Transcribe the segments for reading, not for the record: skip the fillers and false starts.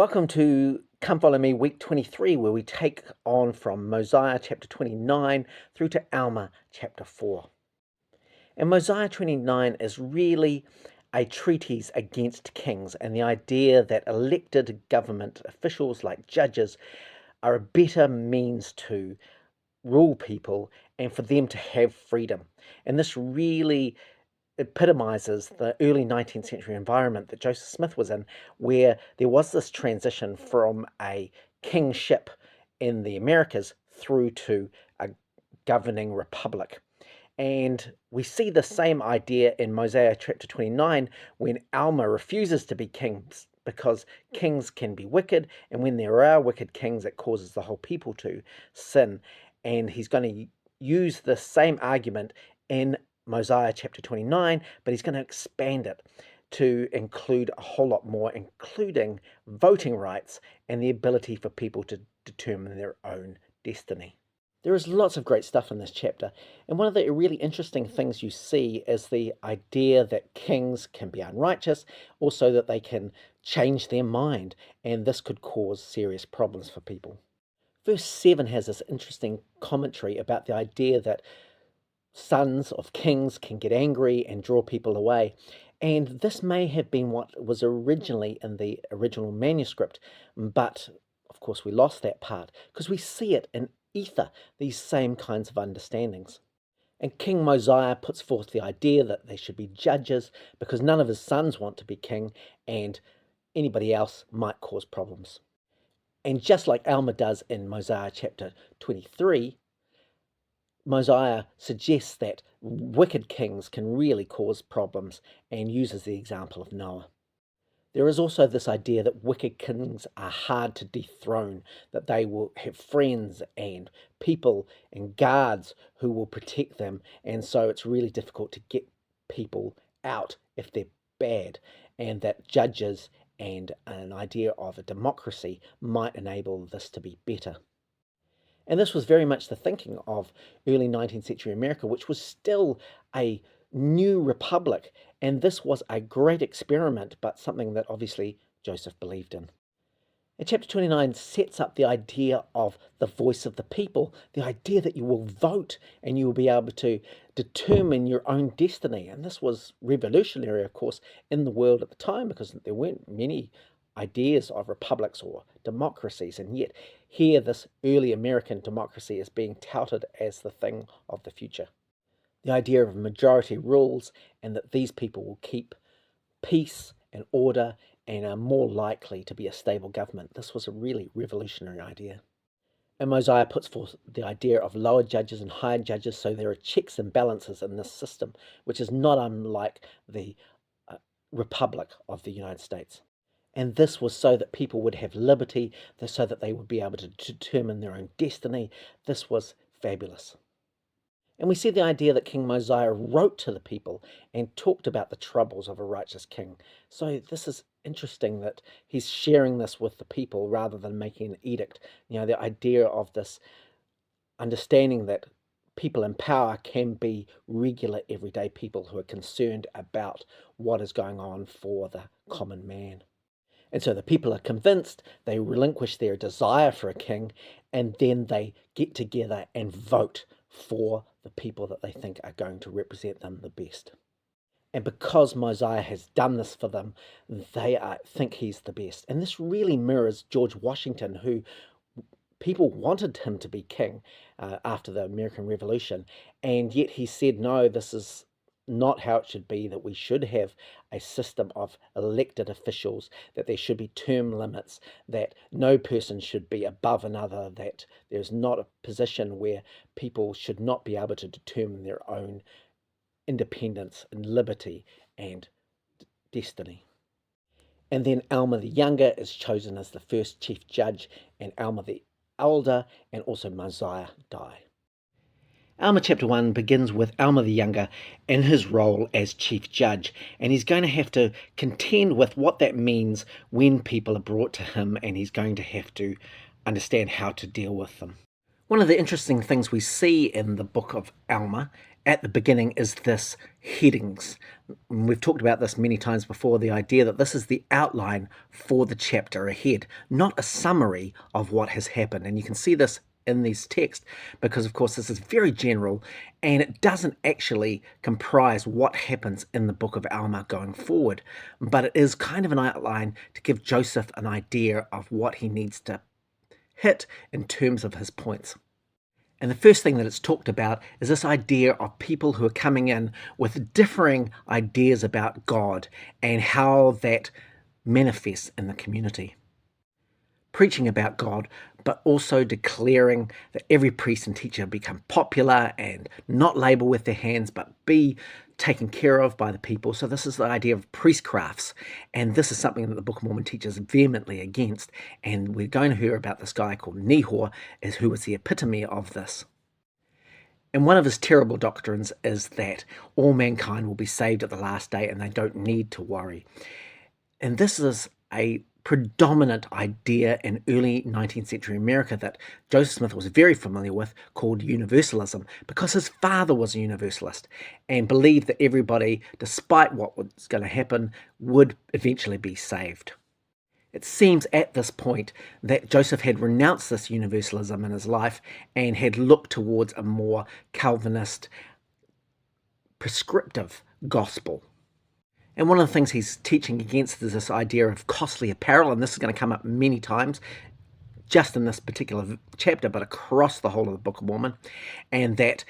Welcome to Come Follow Me, week 23, where we take on from Mosiah chapter 29 through to Alma chapter 4. And Mosiah 29 is really a treatise against kings and the idea that elected government officials like judges are a better means to rule people and for them to have freedom. And this really epitomizes the early 19th century environment that Joseph Smith was in, where there was this transition from a kingship in the Americas through to a governing republic. And we see the same idea in Mosiah chapter 29 when Alma refuses to be king because kings can be wicked, and when there are wicked kings, it causes the whole people to sin. And he's going to use the same argument in Mosiah chapter 29, but he's going to expand it to include a whole lot more, including voting rights and the ability for people to determine their own destiny. There is lots of great stuff in this chapter, and one of the really interesting things you see is the idea that kings can be unrighteous, also that they can change their mind, and this could cause serious problems for people. Verse 7 has this interesting commentary about the idea that sons of kings can get angry and draw people away. And this may have been what was originally in the original manuscript, but of course we lost that part because we see it in Ether, these same kinds of understandings. And King Mosiah puts forth the idea that they should be judges because none of his sons want to be king and anybody else might cause problems. And just like Alma does in Mosiah chapter 23, Mosiah suggests that wicked kings can really cause problems and uses the example of Noah. There is also this idea that wicked kings are hard to dethrone, that they will have friends and people and guards who will protect them, and so it's really difficult to get people out if they're bad, and that judges and an idea of a democracy might enable this to be better. And this was very much the thinking of early 19th century America, which was still a new republic. And this was a great experiment, but something that obviously Joseph believed in. And chapter 29 sets up the idea of the voice of the people, the idea that you will vote and you will be able to determine your own destiny. And this was revolutionary, of course, in the world at the time because there weren't many ideas of republics or democracies, and yet here this early American democracy is being touted as the thing of the future. The idea of majority rules and that these people will keep peace and order and are more likely to be a stable government. This was a really revolutionary idea. And Mosiah puts forth the idea of lower judges and higher judges, so there are checks and balances in this system, which is not unlike the Republic of the United States. And this was so that people would have liberty, so that they would be able to determine their own destiny. This was fabulous. And we see the idea that King Mosiah wrote to the people and talked about the troubles of a righteous king. So this is interesting that he's sharing this with the people rather than making an edict. The idea of this understanding that people in power can be regular, everyday people who are concerned about what is going on for the common man. And so the people are convinced, they relinquish their desire for a king, and then they get together and vote for the people that they think are going to represent them the best. And because Mosiah has done this for them, they think he's the best. And this really mirrors George Washington, who people wanted him to be king after the American Revolution, and yet he said, no, this is not how it should be, that we should have a system of elected officials, that there should be term limits, that no person should be above another, that there's not a position where people should not be able to determine their own independence and liberty and destiny. And then Alma the Younger is chosen as the first chief judge, and Alma the Elder and also Mosiah die. Alma chapter 1 begins with Alma the Younger in his role as chief judge, and he's going to have to contend with what that means when people are brought to him, and he's going to have to understand how to deal with them. One of the interesting things we see in the book of Alma at the beginning is this headings. We've talked about this many times before, the idea that this is the outline for the chapter ahead, not a summary of what has happened. And you can see this in these texts because, of course, this is very general and it doesn't actually comprise what happens in the book of Alma going forward, but it is kind of an outline to give Joseph an idea of what he needs to hit in terms of his points. And the first thing that it's talked about is this idea of people who are coming in with differing ideas about God and how that manifests in the community. Preaching about God, but also declaring that every priest and teacher become popular and not labor with their hands, but be taken care of by the people. So this is the idea of priestcrafts, and this is something that the Book of Mormon teaches vehemently against, and we're going to hear about this guy called Nehor, who was the epitome of this. And one of his terrible doctrines is that all mankind will be saved at the last day and they don't need to worry. And this is a predominant idea in early 19th century America that Joseph Smith was very familiar with, called universalism, because his father was a universalist and believed that everybody, despite what was going to happen, would eventually be saved. It seems at this point that Joseph had renounced this universalism in his life and had looked towards a more Calvinist, prescriptive gospel. And one of the things he's teaching against is this idea of costly apparel, and this is going to come up many times, just in this particular chapter, but across the whole of the Book of Mormon, and that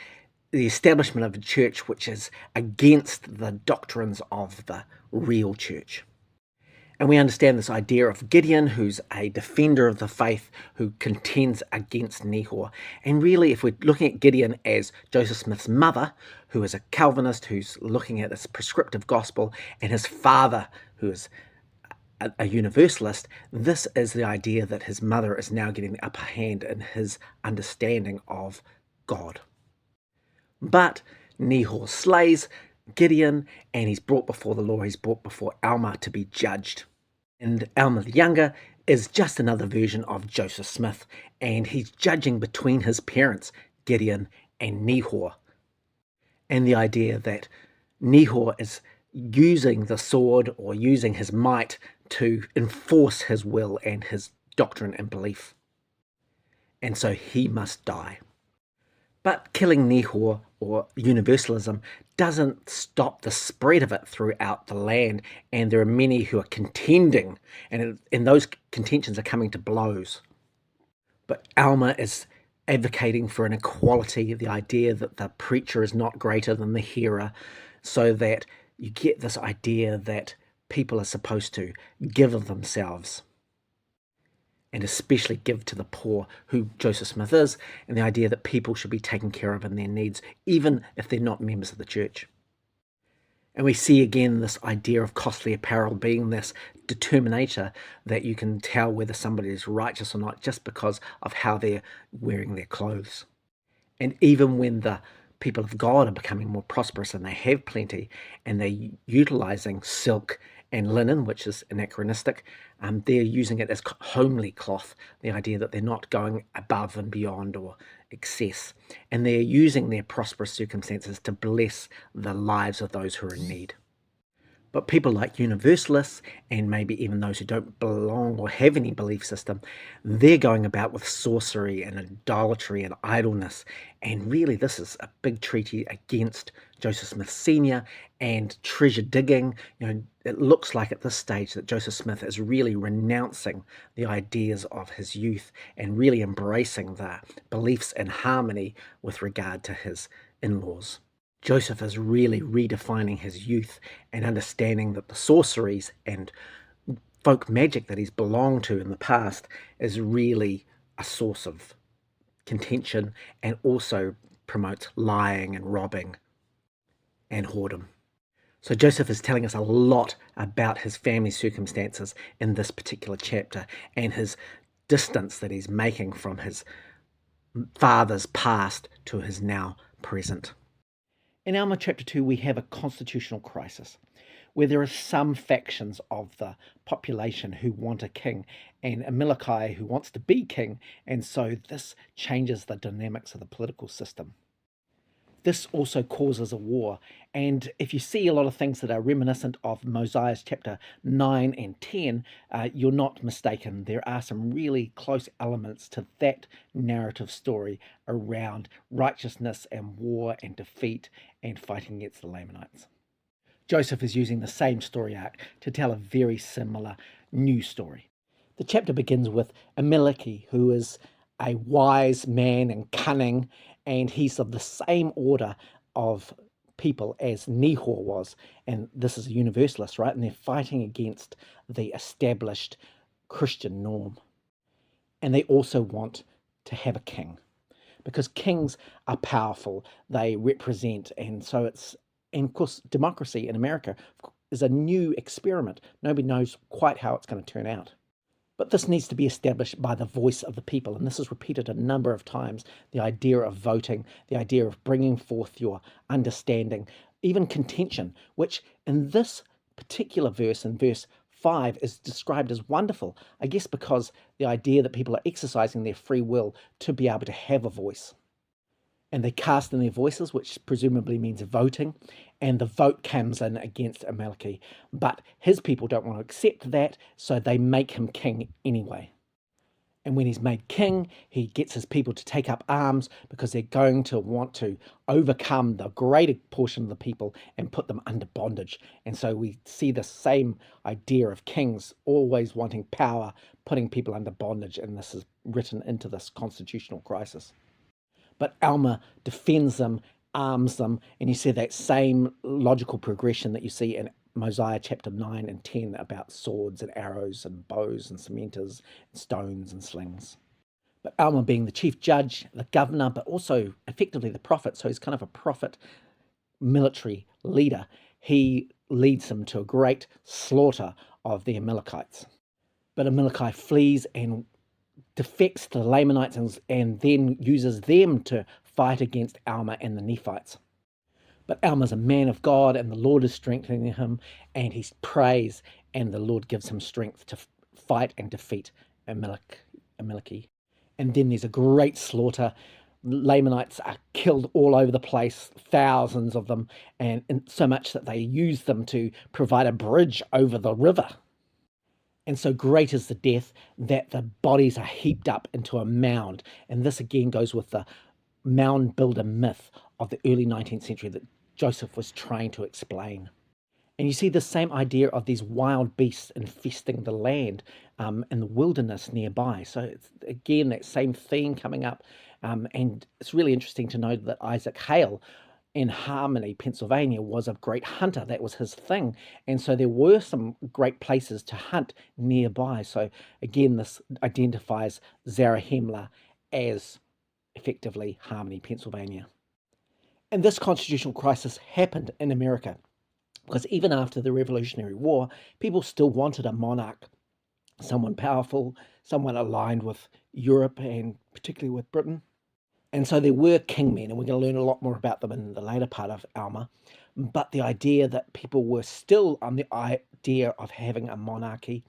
the establishment of a church which is against the doctrines of the real church. And we understand this idea of Gideon, who's a defender of the faith, who contends against Nehor. And really, if we're looking at Gideon as Joseph Smith's mother, who is a Calvinist, who's looking at this prescriptive gospel, and his father, who is a universalist, this is the idea that his mother is now getting the upper hand in his understanding of God. But Nehor slays Gideon, and he's brought before the law. He's brought before Alma to be judged. And Alma the Younger is just another version of Joseph Smith, and he's judging between his parents, Gideon and Nehor. And the idea that Nehor is using the sword or using his might to enforce his will and his doctrine and belief. And so he must die. But killing Nehor, or universalism, doesn't stop the spread of it throughout the land, and there are many who are contending, and those contentions are coming to blows. But Alma is advocating for an equality, the idea that the preacher is not greater than the hearer, so that you get this idea that people are supposed to give of themselves, and especially give to the poor, who Joseph Smith is, and the idea that people should be taken care of in their needs, even if they're not members of the church. And we see again this idea of costly apparel being this determinator that you can tell whether somebody is righteous or not just because of how they're wearing their clothes. And even when the people of God are becoming more prosperous and they have plenty and they're utilizing silk and linen, which is anachronistic, they're using it as homely cloth, the idea that they're not going above and beyond or excess, and they're using their prosperous circumstances to bless the lives of those who are in need. But people like universalists, and maybe even those who don't belong or have any belief system, they're going about with sorcery and idolatry and idleness. And really, this is a big treaty against Joseph Smith Sr. and treasure digging. It looks like at this stage that Joseph Smith is really renouncing the ideas of his youth and really embracing the beliefs in harmony with regard to his in-laws. Joseph is really redefining his youth and understanding that the sorceries and folk magic that he's belonged to in the past is really a source of contention and also promotes lying and robbing and whoredom. So Joseph is telling us a lot about his family circumstances in this particular chapter and his distance that he's making from his father's past to his now present. In Alma chapter 2, we have a constitutional crisis. where there are some factions of the population who want a king and Amaleki who wants to be king, and so this changes the dynamics of the political system. This also causes a war. And if you see a lot of things that are reminiscent of Mosiah's chapter 9 and 10, you're not mistaken. There are some really close elements to that narrative story around righteousness and war and defeat and fighting against the Lamanites. Joseph is using the same story arc to tell a very similar new story. The chapter begins with Amaleki, who is a wise man and cunning, and he's of the same order of people as Nehor was. And this is a universalist, right? And they're fighting against the established Christian norm. And they also want to have a king, because kings are powerful, they represent, and of course, democracy in America is a new experiment. Nobody knows quite how it's going to turn out. But this needs to be established by the voice of the people, and this is repeated a number of times. The idea of voting, the idea of bringing forth your understanding, even contention, which in this particular verse, in verse 5, is described as wonderful, I guess because the idea that people are exercising their free will to be able to have a voice. And they cast in their voices, which presumably means voting, and the vote comes in against Amaleki. But his people don't want to accept that, so they make him king anyway. And when he's made king, he gets his people to take up arms because they're going to want to overcome the greater portion of the people and put them under bondage. And so we see the same idea of kings always wanting power, putting people under bondage, and this is written into this constitutional crisis. But Alma defends them, arms them, and you see that same logical progression that you see in Mosiah chapter 9 and 10 about swords and arrows and bows and cimenters and stones and slings. But Alma being the chief judge, the governor, but also effectively the prophet, so he's kind of a prophet military leader, he leads them to a great slaughter of the Amalekites. But Amaleki flees and defects to the Lamanites and then uses them to fight against Alma and the Nephites. But Alma's a man of God, and the Lord is strengthening him, and he prays, and the Lord gives him strength to fight and defeat Amaleki. And then there's a great slaughter. Lamanites are killed all over the place, thousands of them, and so much that they use them to provide a bridge over the river. And so great is the death that the bodies are heaped up into a mound. And this again goes with the mound builder myth of the early 19th century that Joseph was trying to explain. And you see the same idea of these wild beasts infesting the land and the wilderness nearby. So it's again that same theme coming up. And it's really interesting to know that Isaac Hale in Harmony, Pennsylvania, was a great hunter. That was his thing. And so there were some great places to hunt nearby. So again, this identifies Zarahemla as effectively Harmony, Pennsylvania. And this constitutional crisis happened in America because even after the Revolutionary War, people still wanted a monarch, someone powerful, someone aligned with Europe and particularly with Britain. And so there were kingmen, and we're going to learn a lot more about them in the later part of Alma. But the idea that people were still on the idea of having a monarchy,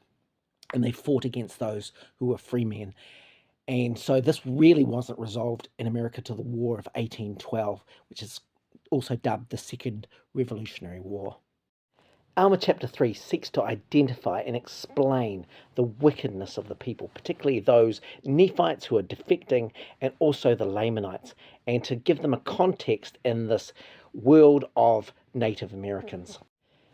and they fought against those who were free men. And so this really wasn't resolved in America till the War of 1812, which is also dubbed the Second Revolutionary War. Alma chapter 3 seeks to identify and explain the wickedness of the people, particularly those Nephites who are defecting and also the Lamanites, and to give them a context in this world of Native Americans.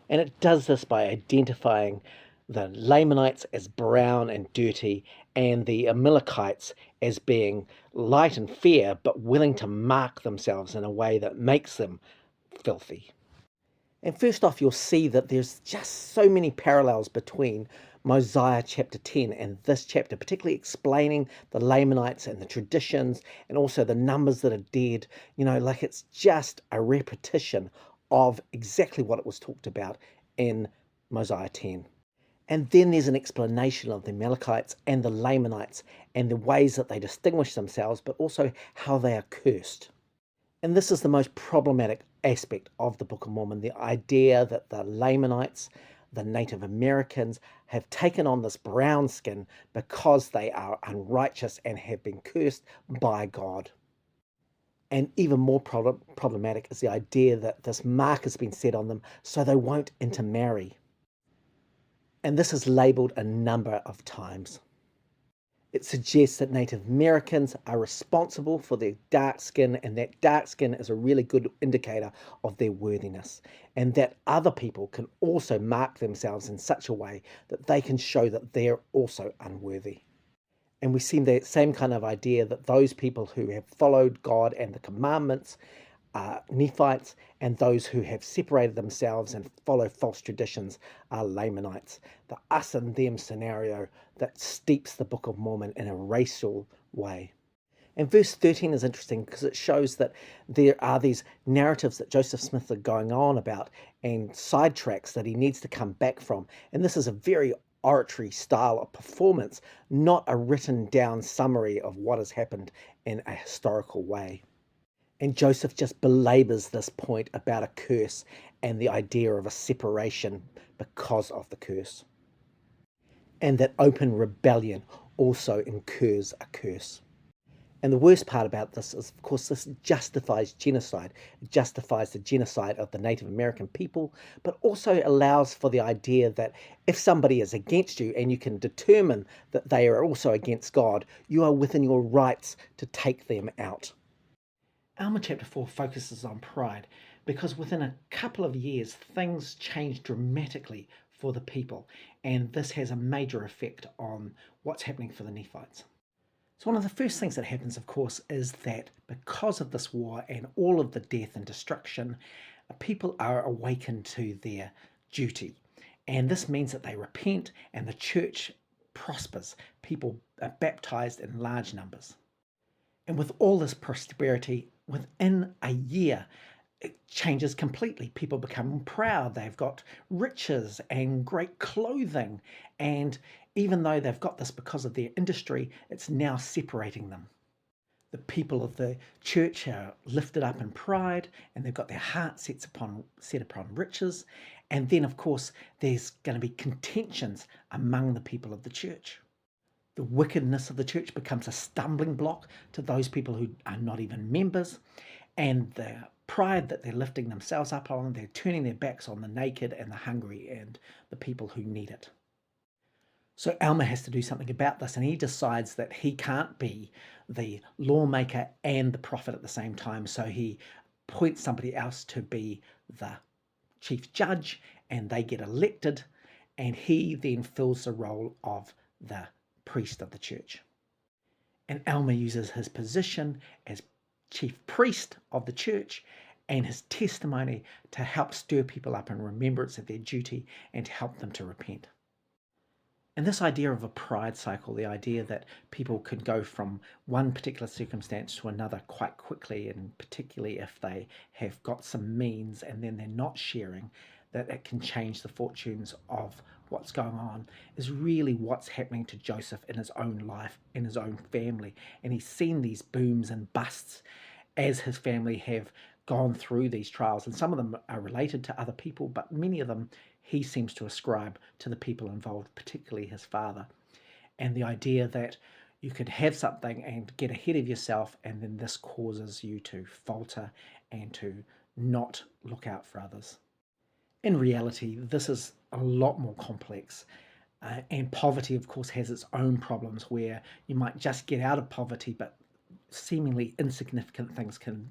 And it does this by identifying the Lamanites as brown and dirty and the Amalekites as being light and fair but willing to mark themselves in a way that makes them filthy. And first off, you'll see that there's just so many parallels between Mosiah chapter 10 and this chapter, particularly explaining the Lamanites and the traditions and also the numbers that are dead. Like it's just a repetition of exactly what it was talked about in Mosiah 10. And then there's an explanation of the Amalekites and the Lamanites and the ways that they distinguish themselves, but also how they are cursed. And this is the most problematic aspect of the Book of Mormon, the idea that the Lamanites, the Native Americans, have taken on this brown skin because they are unrighteous and have been cursed by God. And even more problematic is the idea that this mark has been set on them so they won't intermarry. And this is labelled a number of times. It suggests that Native Americans are responsible for their dark skin, and that dark skin is a really good indicator of their worthiness, and that other people can also mark themselves in such a way that they can show that they're also unworthy. And we see that same kind of idea that those people who have followed God and the commandments are Nephites, and those who have separated themselves and follow false traditions are Lamanites. The us and them scenario that steeps the Book of Mormon in a racial way. And verse 13 is interesting because it shows that there are these narratives that Joseph Smith are going on about and sidetracks that he needs to come back from. And this is a very oratory style of performance, not a written down summary of what has happened in a historical way. And Joseph just belabors this point about a curse and the idea of a separation because of the curse. And that open rebellion also incurs a curse. And the worst part about this is, of course, this justifies genocide. It justifies the genocide of the Native American people, but also allows for the idea that if somebody is against you and you can determine that they are also against God, you are within your rights to take them out. Alma chapter 4 focuses on pride because within a couple of years things change dramatically for the people, and this has a major effect on what's happening for the Nephites. So one of the first things that happens, of course, is that because of this war and all of the death and destruction, people are awakened to their duty. And this means that they repent and the church prospers. People are baptized in large numbers. And with all this prosperity, within a year, it changes completely. People become proud. They've got riches and great clothing. And even though they've got this because of their industry, it's now separating them. The people of the church are lifted up in pride, and they've got their heart set upon riches. And then, of course, there's going to be contentions among the people of the church. The wickedness of the church becomes a stumbling block to those people who are not even members, and the pride that they're lifting themselves up on, they're turning their backs on the naked and the hungry and the people who need it. So Alma has to do something about this, and he decides that he can't be the lawmaker and the prophet at the same time, so he appoints somebody else to be the chief judge, and they get elected, and he then fills the role of the priest of the church. And Alma uses his position as chief priest of the church and his testimony to help stir people up in remembrance of their duty and to help them to repent. And this idea of a pride cycle, the idea that people can go from one particular circumstance to another quite quickly, and particularly if they have got some means and then they're not sharing, that it can change the fortunes of what's going on, is really what's happening to Joseph in his own life, in his own family. And he's seen these booms and busts as his family have gone through these trials. And some of them are related to other people, but many of them he seems to ascribe to the people involved, particularly his father. And the idea that you could have something and get ahead of yourself, and then this causes you to falter and to not look out for others. In reality, this is a lot more complex. And poverty, of course, has its own problems where you might just get out of poverty, but seemingly insignificant things can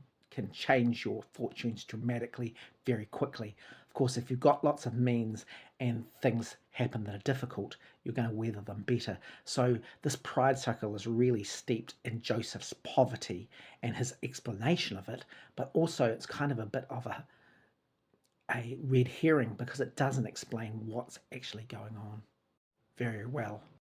change your fortunes dramatically very quickly. Of course, if you've got lots of means and things happen that are difficult, you're going to weather them better. So this pride cycle is really steeped in Joseph's poverty and his explanation of it, but also it's kind of a bit of a red herring because it doesn't explain what's actually going on very well.